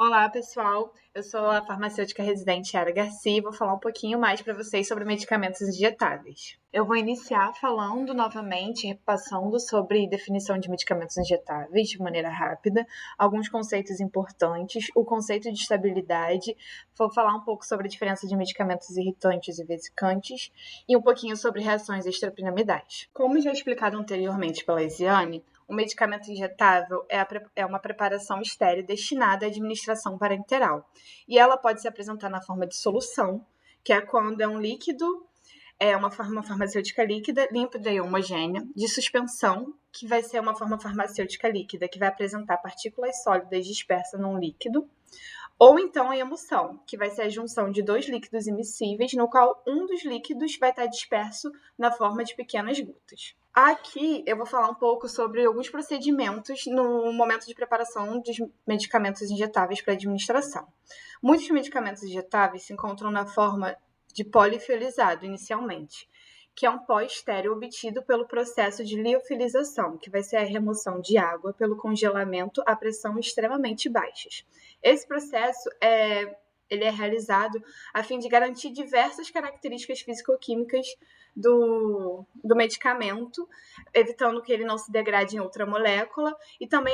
Olá, pessoal. Eu sou a farmacêutica residente Yara Garcia e vou falar um pouquinho mais para vocês sobre medicamentos injetáveis. Eu vou iniciar falando novamente, repassando sobre definição de medicamentos injetáveis de maneira rápida, alguns conceitos importantes, o conceito de estabilidade, vou falar um pouco sobre a diferença de medicamentos irritantes e vesicantes e um pouquinho sobre reações extrapiramidais. Como já explicado anteriormente pela Isiane, o medicamento injetável é uma preparação estéril destinada à administração parenteral. E ela pode se apresentar na forma de solução, que é quando é um líquido, é uma forma farmacêutica líquida, límpida e homogênea, de suspensão, que vai ser uma forma farmacêutica líquida, que vai apresentar partículas sólidas dispersas num líquido, ou então a emulsão, que vai ser a junção de dois líquidos immiscíveis, no qual um dos líquidos vai estar disperso na forma de pequenas gotas. Aqui eu vou falar um pouco sobre alguns procedimentos no momento de preparação dos medicamentos injetáveis para administração. Muitos medicamentos injetáveis se encontram na forma de polifiolizado inicialmente, que é um pó estéril obtido pelo processo de liofilização, que vai ser a remoção de água pelo congelamento a pressão extremamente baixas. Esse processo ele é realizado a fim de garantir diversas características físico-químicas do medicamento, evitando que ele não se degrade em outra molécula e também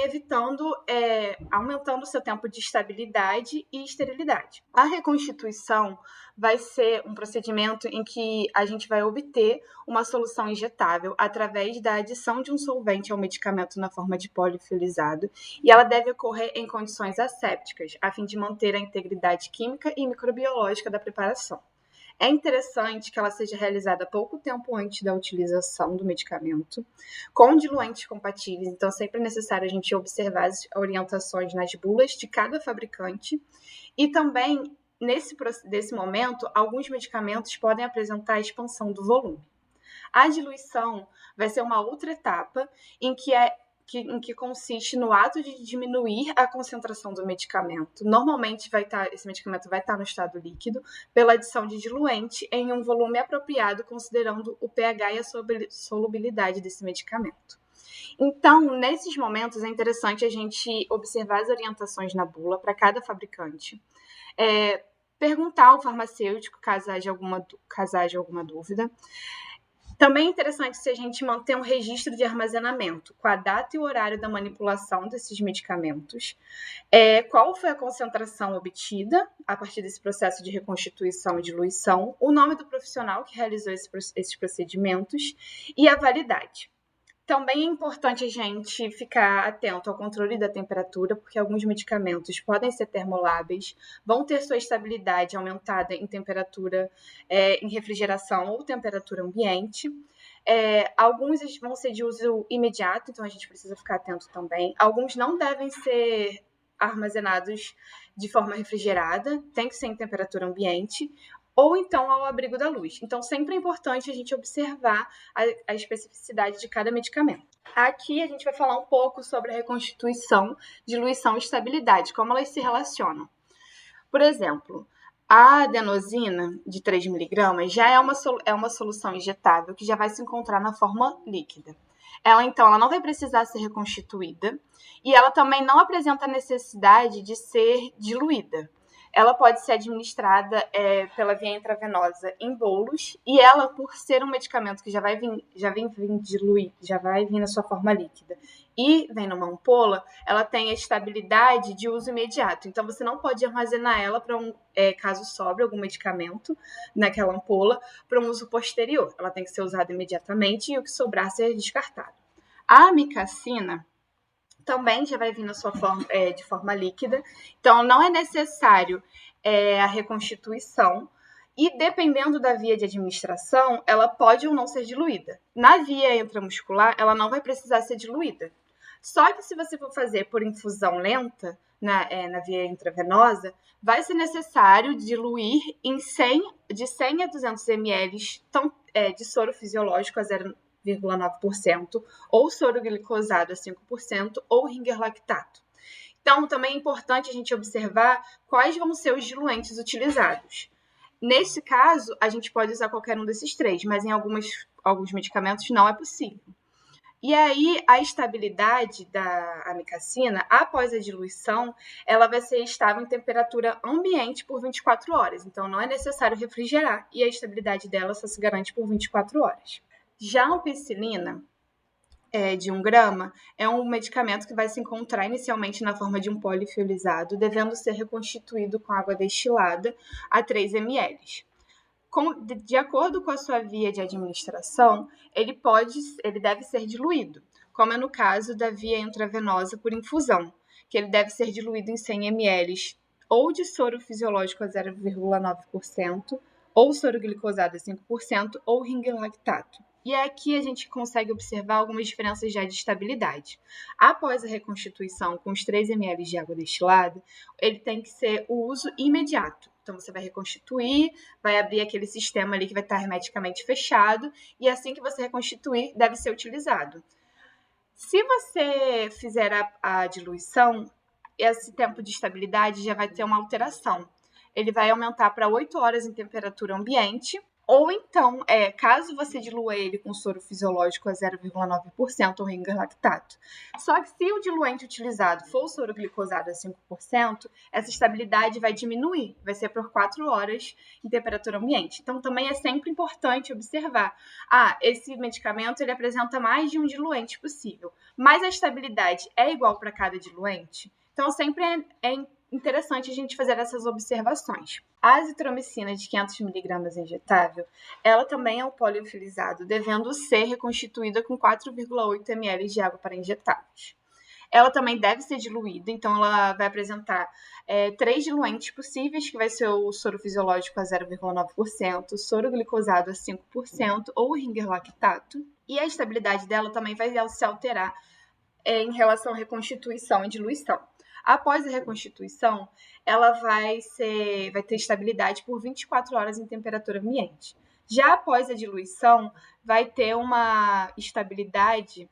aumentando o seu tempo de estabilidade e esterilidade. A reconstituição vai ser um procedimento em que a gente vai obter uma solução injetável através da adição de um solvente ao medicamento na forma de polifiolizado, e ela deve ocorrer em condições assépticas, a fim de manter a integridade química e microbiológica da preparação. É interessante que ela seja realizada pouco tempo antes da utilização do medicamento, com diluentes compatíveis, então sempre é necessário a gente observar as orientações nas bulas de cada fabricante, e também nesse momento, alguns medicamentos podem apresentar expansão do volume. A diluição vai ser uma outra etapa em que consiste no ato de diminuir a concentração do medicamento. Normalmente esse medicamento vai estar no estado líquido pela adição de diluente em um volume apropriado, considerando o pH e a solubilidade desse medicamento. Então, nesses momentos, é interessante a gente observar as orientações na bula para cada fabricante, perguntar ao farmacêutico caso haja alguma dúvida. Também é interessante se a gente manter um registro de armazenamento com a data e o horário da manipulação desses medicamentos, qual foi a concentração obtida a partir desse processo de reconstituição e diluição, o nome do profissional que realizou esses procedimentos e a validade. Também é importante a gente ficar atento ao controle da temperatura, porque alguns medicamentos podem ser termoláveis, vão ter sua estabilidade aumentada em temperatura, em refrigeração ou temperatura ambiente. Alguns vão ser de uso imediato, então a gente precisa ficar atento também. Alguns não devem ser armazenados de forma refrigerada, tem que ser em temperatura ambiente, ou então ao abrigo da luz. Então, sempre é importante a gente observar a especificidade de cada medicamento. Aqui a gente vai falar um pouco sobre a reconstituição, diluição e estabilidade, como elas se relacionam. Por exemplo, a adenosina de 3 mg já é uma solução injetável que já vai se encontrar na forma líquida. Ela não vai precisar ser reconstituída e ela também não apresenta a necessidade de ser diluída. Ela pode ser administrada pela via intravenosa em bolos, e ela, por ser um medicamento que já vai vir diluído, já vai vir na sua forma líquida e vem numa ampola, ela tem a estabilidade de uso imediato. Então, você não pode armazenar ela para caso sobre algum medicamento naquela ampola, para um uso posterior. Ela tem que ser usada imediatamente e o que sobrar ser descartado. A amicacina também já vai vir na sua forma, de forma líquida, então não é necessário a reconstituição, e dependendo da via de administração, ela pode ou não ser diluída. Na via intramuscular, ela não vai precisar ser diluída. Só que se você for fazer por infusão lenta, na via intravenosa, vai ser necessário diluir de 100 a 200 ml de soro fisiológico a 0,9%, ou soro glicosado a 5%, ou Ringer lactato. Então, também é importante a gente observar quais vão ser os diluentes utilizados. Nesse caso, a gente pode usar qualquer um desses três, mas em alguns medicamentos não é possível. E aí, a estabilidade da amicacina, após a diluição, ela vai ser estável em temperatura ambiente por 24 horas. Então, não é necessário refrigerar. E a estabilidade dela só se garante por 24 horas. Já a ampicilina, de 1 grama, é um medicamento que vai se encontrar inicialmente na forma de um pó liofilizado, devendo ser reconstituído com água destilada a 3 ml. De acordo com a sua via de administração, ele deve ser diluído, como é no caso da via intravenosa por infusão, que ele deve ser diluído em 100 ml ou de soro fisiológico a 0,9%, ou soro glicosado a 5%, ou ring lactato. E aqui a gente consegue observar algumas diferenças já de estabilidade. Após a reconstituição com os 3 ml de água destilada, ele tem que ser o uso imediato. Então, você vai reconstituir, vai abrir aquele sistema ali que vai estar hermeticamente fechado, e assim que você reconstituir, deve ser utilizado. Se você fizer a diluição, esse tempo de estabilidade já vai ter uma alteração. Ele vai aumentar para 8 horas em temperatura ambiente, ou então, caso você dilua ele com soro fisiológico a 0,9% ou ring lactato. Só que se o diluente utilizado for o soro glicosado a 5%, essa estabilidade vai diminuir, vai ser por 4 horas em temperatura ambiente. Então, também é sempre importante observar, esse medicamento ele apresenta mais de um diluente possível, mas a estabilidade é igual para cada diluente? Então, sempre é interessante a gente fazer essas observações. A azitromicina de 500 mg injetável, ela também é um pó liofilizado, devendo ser reconstituída com 4,8 ml de água para injetáveis. Ela também deve ser diluída, então ela vai apresentar 3 diluentes possíveis, que vai ser o soro fisiológico a 0,9%, o soro glicosado a 5% ou o ring lactato. E a estabilidade dela também vai se alterar em relação à reconstituição e diluição. Após a reconstituição, ela vai ter estabilidade por 24 horas em temperatura ambiente. Já após a diluição, vai ter uma estabilidade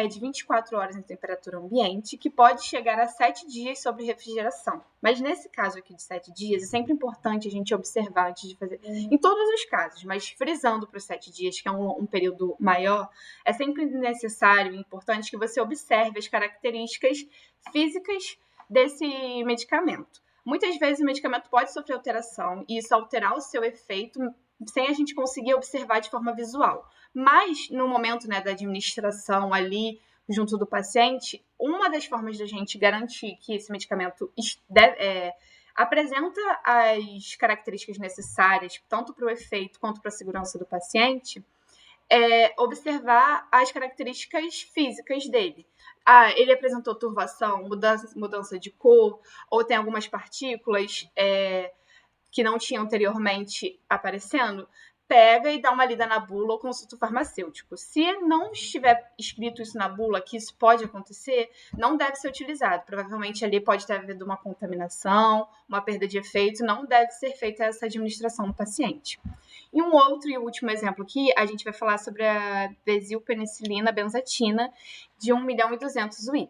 de 24 horas em temperatura ambiente, que pode chegar a 7 dias sob refrigeração. Mas nesse caso aqui de 7 dias, é sempre importante a gente observar antes de fazer, em todos os casos, mas frisando para os 7 dias, que é um período maior, é sempre necessário e importante que você observe as características físicas desse medicamento. Muitas vezes o medicamento pode sofrer alteração e isso alterar o seu efeito sem a gente conseguir observar de forma visual. Mas no momento da administração ali junto do paciente, uma das formas da gente garantir que esse medicamento apresenta as características necessárias, tanto para o efeito quanto para a segurança do paciente, é observar as características físicas dele. Ele apresentou turvação, mudança de cor, ou tem algumas partículas que não tinham anteriormente aparecendo, pega e dá uma lida na bula ou consulta o farmacêutico. Se não estiver escrito isso na bula, que isso pode acontecer, não deve ser utilizado. Provavelmente ali pode ter havido uma contaminação, uma perda de efeito, não deve ser feita essa administração no paciente. E um outro e último exemplo aqui, a gente vai falar sobre a besilpenicilina benzatina de 1.200.000 UI.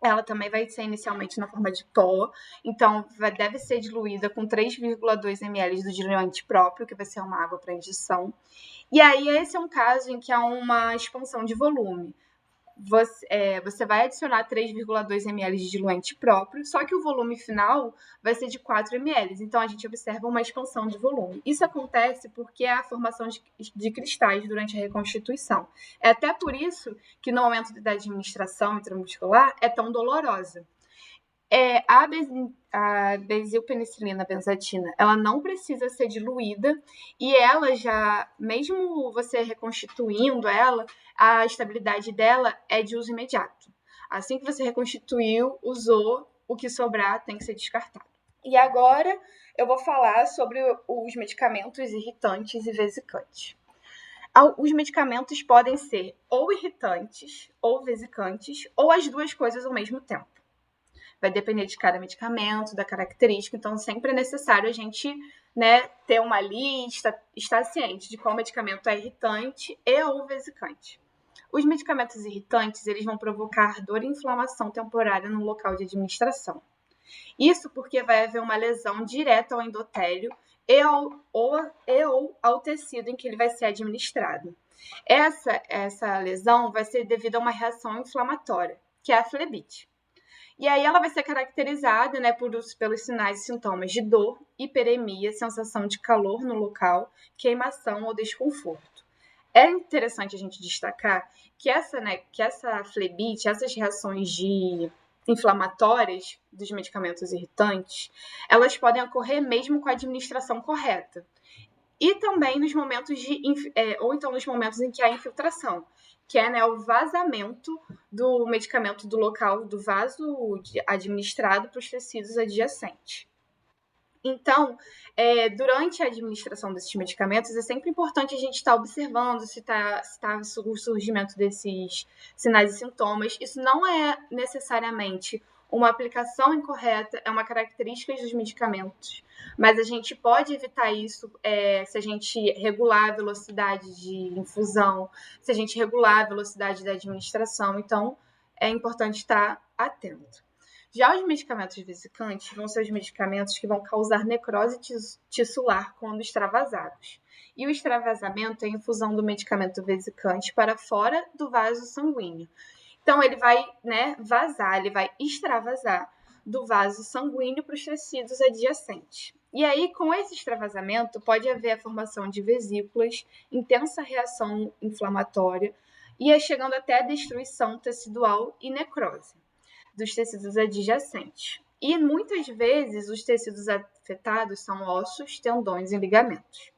Ela também vai ser inicialmente na forma de pó, então deve ser diluída com 3,2 ml do diluente próprio, que vai ser uma água para injeção. E aí esse é um caso em que há uma expansão de volume. Você vai adicionar 3,2 ml de diluente próprio, só que o volume final vai ser de 4 ml, então a gente observa uma expansão de volume. Isso acontece porque há a formação de cristais durante a reconstituição. É até por isso que no momento da administração intramuscular é tão dolorosa. A besilpenicilina benzatina, ela não precisa ser diluída e ela já, mesmo você reconstituindo ela, a estabilidade dela é de uso imediato. Assim que você reconstituiu, usou, o que sobrar tem que ser descartado. E agora eu vou falar sobre os medicamentos irritantes e vesicantes. Os medicamentos podem ser ou irritantes ou vesicantes, ou as duas coisas ao mesmo tempo. Vai depender de cada medicamento, da característica, então sempre é necessário a gente ter uma lista, estar ciente de qual medicamento é irritante e ou vesicante. Os medicamentos irritantes, eles vão provocar dor e inflamação temporária no local de administração. Isso porque vai haver uma lesão direta ao endotélio ou ao tecido em que ele vai ser administrado. Essa lesão vai ser devido a uma reação inflamatória, que é a flebite. E aí ela vai ser caracterizada, né, pelos sinais e sintomas de dor, hiperemia, sensação de calor no local, queimação ou desconforto. É interessante a gente destacar que essa flebite, essas reações inflamatórias dos medicamentos irritantes, elas podem ocorrer mesmo com a administração correta. E também nos momentos nos momentos em que há infiltração, que é, né, o vazamento do medicamento do local do vaso administrado para os tecidos adjacentes. Então, durante a administração desses medicamentos, é sempre importante a gente estar observando se está o surgimento desses sinais e sintomas. Isso não é necessariamente uma aplicação incorreta, é uma característica dos medicamentos, mas a gente pode evitar isso se a gente regular a velocidade de infusão, se a gente regular a velocidade da administração. Então, é importante estar atento. Já os medicamentos vesicantes vão ser os medicamentos que vão causar necrose tissular quando extravasados. E o extravasamento é a infusão do medicamento vesicante para fora do vaso sanguíneo. Então, ele vai, né, vazar, ele vai extravasar do vaso sanguíneo para os tecidos adjacentes. E aí, com esse extravasamento, pode haver a formação de vesículas, intensa reação inflamatória e chegando até a destruição tecidual e necrose dos tecidos adjacentes. E muitas vezes os tecidos afetados são ossos, tendões e ligamentos.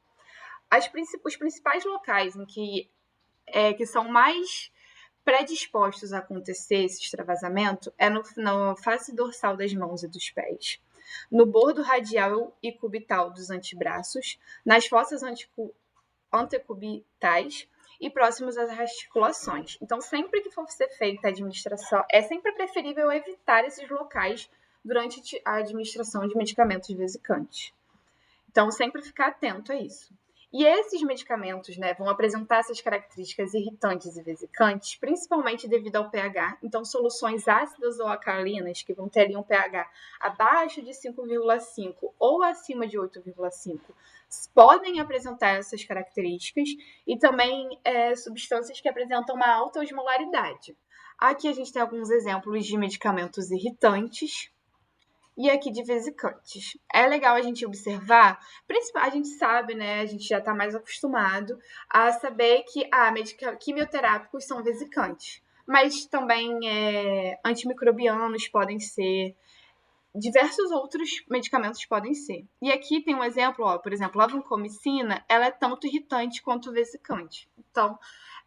Os principais locais em que são mais predispostos a acontecer esse extravasamento é na face dorsal das mãos e dos pés, no bordo radial e cubital dos antebraços, nas fossas antecubitais e próximos às articulações. Então, sempre que for ser feita a administração, é sempre preferível evitar esses locais durante a administração de medicamentos vesicantes. Então, sempre ficar atento a isso. E esses medicamentos, né, vão apresentar essas características irritantes e vesicantes, principalmente devido ao pH. Então, soluções ácidas ou alcalinas, que vão ter ali um pH abaixo de 5,5 ou acima de 8,5, podem apresentar essas características, e também substâncias que apresentam uma alta osmolaridade. Aqui a gente tem alguns exemplos de medicamentos irritantes e aqui de vesicantes. É legal a gente observar, a gente sabe, né, a gente já está mais acostumado a saber que quimioterápicos são vesicantes, mas também antimicrobianos podem ser, diversos outros medicamentos podem ser. E aqui tem um exemplo, por exemplo, a vancomicina, ela é tanto irritante quanto vesicante. Então,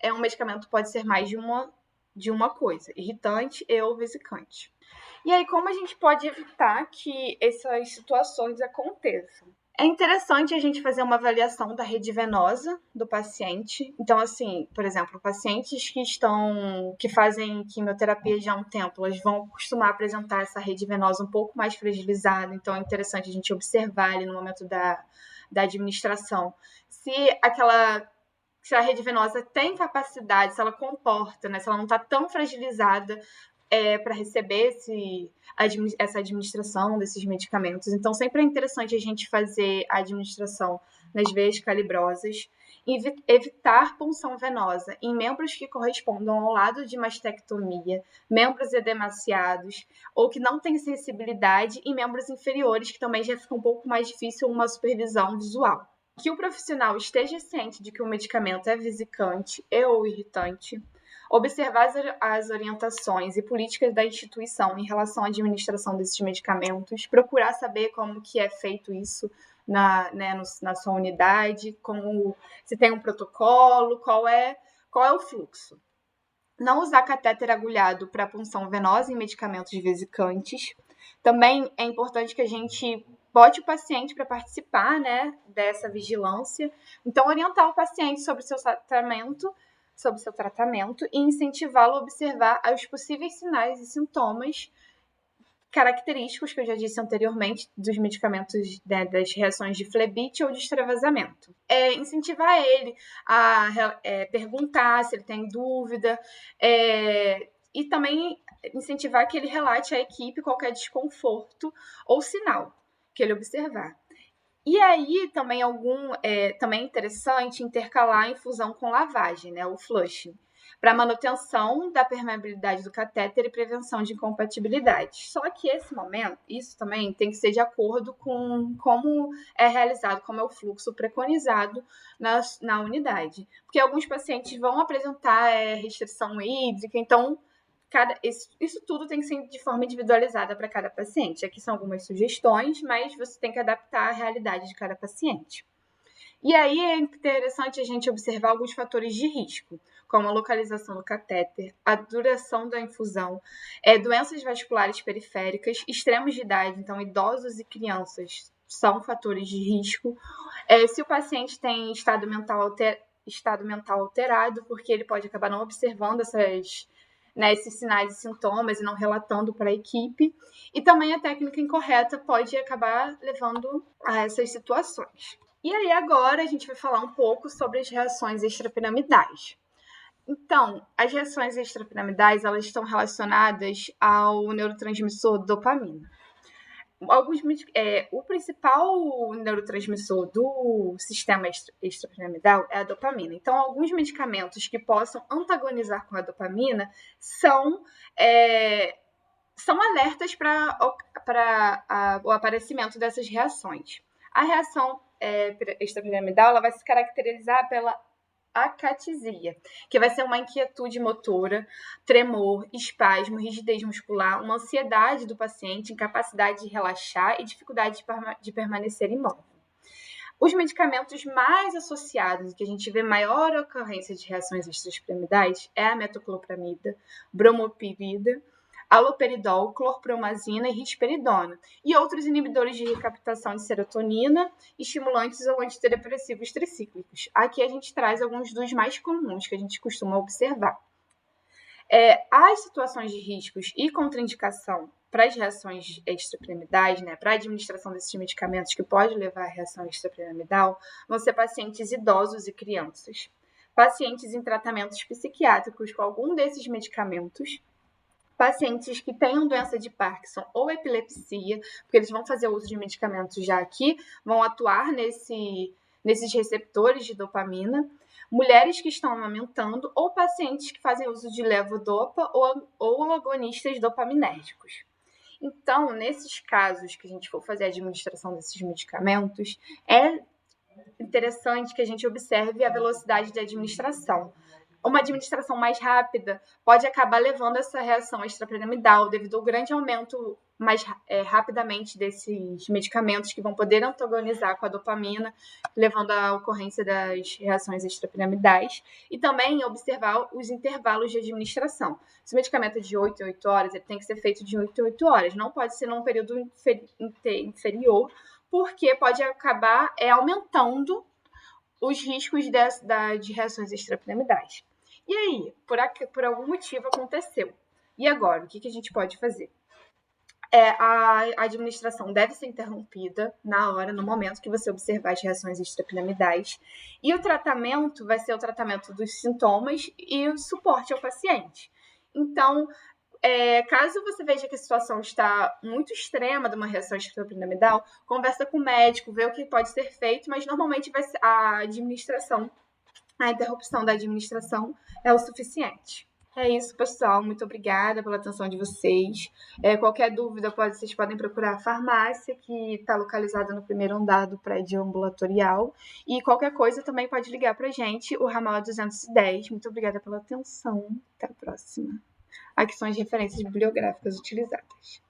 um medicamento pode ser mais de uma coisa, irritante e ou vesicante. E aí, como a gente pode evitar que essas situações aconteçam? É interessante a gente fazer uma avaliação da rede venosa do paciente. Então, assim, por exemplo, pacientes que fazem quimioterapia já há um tempo, elas vão costumar apresentar essa rede venosa um pouco mais fragilizada. Então, é interessante a gente observar ali no momento da administração se a rede venosa tem capacidade, se ela comporta, né, se ela não está tão fragilizada para receber essa administração desses medicamentos. Então, sempre é interessante a gente fazer a administração nas veias calibrosas, evitar punção venosa em membros que correspondam ao lado de mastectomia, membros edemaciados ou que não têm sensibilidade, e membros inferiores, que também já fica um pouco mais difícil uma supervisão visual. Que o profissional esteja ciente de que o medicamento é vesicante e ou irritante, observar as orientações e políticas da instituição em relação à administração desses medicamentos, procurar saber como que é feito isso na sua unidade, se tem um protocolo, qual é o fluxo. Não usar catéter agulhado para punção venosa em medicamentos vesicantes. Também é importante que a gente bote o paciente para participar, né, dessa vigilância. Então, orientar o paciente sobre o seu tratamento e incentivá-lo a observar os possíveis sinais e sintomas característicos, que eu já disse anteriormente, dos medicamentos, né, das reações de flebite ou de extravasamento. Incentivar ele a perguntar se ele tem dúvida, e também incentivar que ele relate à equipe qualquer desconforto ou sinal que ele observar. E aí, também também é interessante intercalar a infusão com lavagem, né, o flushing, para manutenção da permeabilidade do catéter e prevenção de incompatibilidades. Só que isso também tem que ser de acordo com como é realizado, como é o fluxo preconizado na unidade. Porque alguns pacientes vão apresentar restrição hídrica, então isso tudo tem que ser de forma individualizada para cada paciente. Aqui são algumas sugestões, mas você tem que adaptar à realidade de cada paciente. E aí é interessante a gente observar alguns fatores de risco, como a localização do catéter, a duração da infusão, doenças vasculares periféricas, extremos de idade, então idosos e crianças são fatores de risco. Se o paciente tem estado mental alterado, porque ele pode acabar não observando esses sinais e sintomas e não relatando para a equipe. E também a técnica incorreta pode acabar levando a essas situações. E aí agora a gente vai falar um pouco sobre as reações extrapiramidais. Então, as reações extrapiramidais, elas estão relacionadas ao neurotransmissor dopamina. O principal neurotransmissor do sistema extrapiramidal é a dopamina. Então, alguns medicamentos que possam antagonizar com a dopamina são alertas para o aparecimento dessas reações. A reação extrapiramidal ela vai se caracterizar pela acatesia, que vai ser uma inquietude motora, tremor, espasmo, rigidez muscular, uma ansiedade do paciente, incapacidade de relaxar e dificuldade de permanecer imóvel. Os medicamentos mais associados, que a gente vê maior ocorrência de reações extrapiramidais, é a metoclopramida, bromopirida, haloperidol, clorpromazina e risperidona, e outros inibidores de recaptação de serotonina, estimulantes ou antidepressivos tricíclicos. Aqui a gente traz alguns dos mais comuns que a gente costuma observar. As situações de riscos e contraindicação para as reações extrapiramidais, né, para a administração desses medicamentos que pode levar à reação extrapiramidal, vão ser pacientes idosos e crianças, pacientes em tratamentos psiquiátricos com algum desses medicamentos, pacientes que tenham doença de Parkinson ou epilepsia, porque eles vão fazer uso de medicamentos já aqui, vão atuar nesses receptores de dopamina, mulheres que estão amamentando ou pacientes que fazem uso de levodopa ou agonistas dopaminérgicos. Então, nesses casos que a gente for fazer a administração desses medicamentos, é interessante que a gente observe a velocidade de administração. Uma administração mais rápida pode acabar levando essa reação extrapiramidal devido ao grande aumento mais rapidamente desses medicamentos que vão poder antagonizar com a dopamina, levando à ocorrência das reações extrapiramidais, e também observar os intervalos de administração. Se o medicamento é de 8 em 8 horas, ele tem que ser feito de 8 em 8 horas, não pode ser num período inferior, porque pode acabar aumentando os riscos de reações extrapiramidais. E aí, por algum motivo aconteceu. E agora, o que a gente pode fazer? A administração deve ser interrompida no momento que você observar as reações extrapiramidais. E o tratamento vai ser o tratamento dos sintomas e o suporte ao paciente. Então, caso você veja que a situação está muito extrema de uma reação extrapiramidal, conversa com o médico, vê o que pode ser feito, mas normalmente vai ser a interrupção da administração é o suficiente. É isso, pessoal. Muito obrigada pela atenção de vocês. Qualquer dúvida, vocês podem procurar a farmácia, que está localizada no primeiro andar do prédio ambulatorial. E qualquer coisa também pode ligar para a gente, o ramal 210. Muito obrigada pela atenção. Até a próxima. Aqui são as referências bibliográficas utilizadas.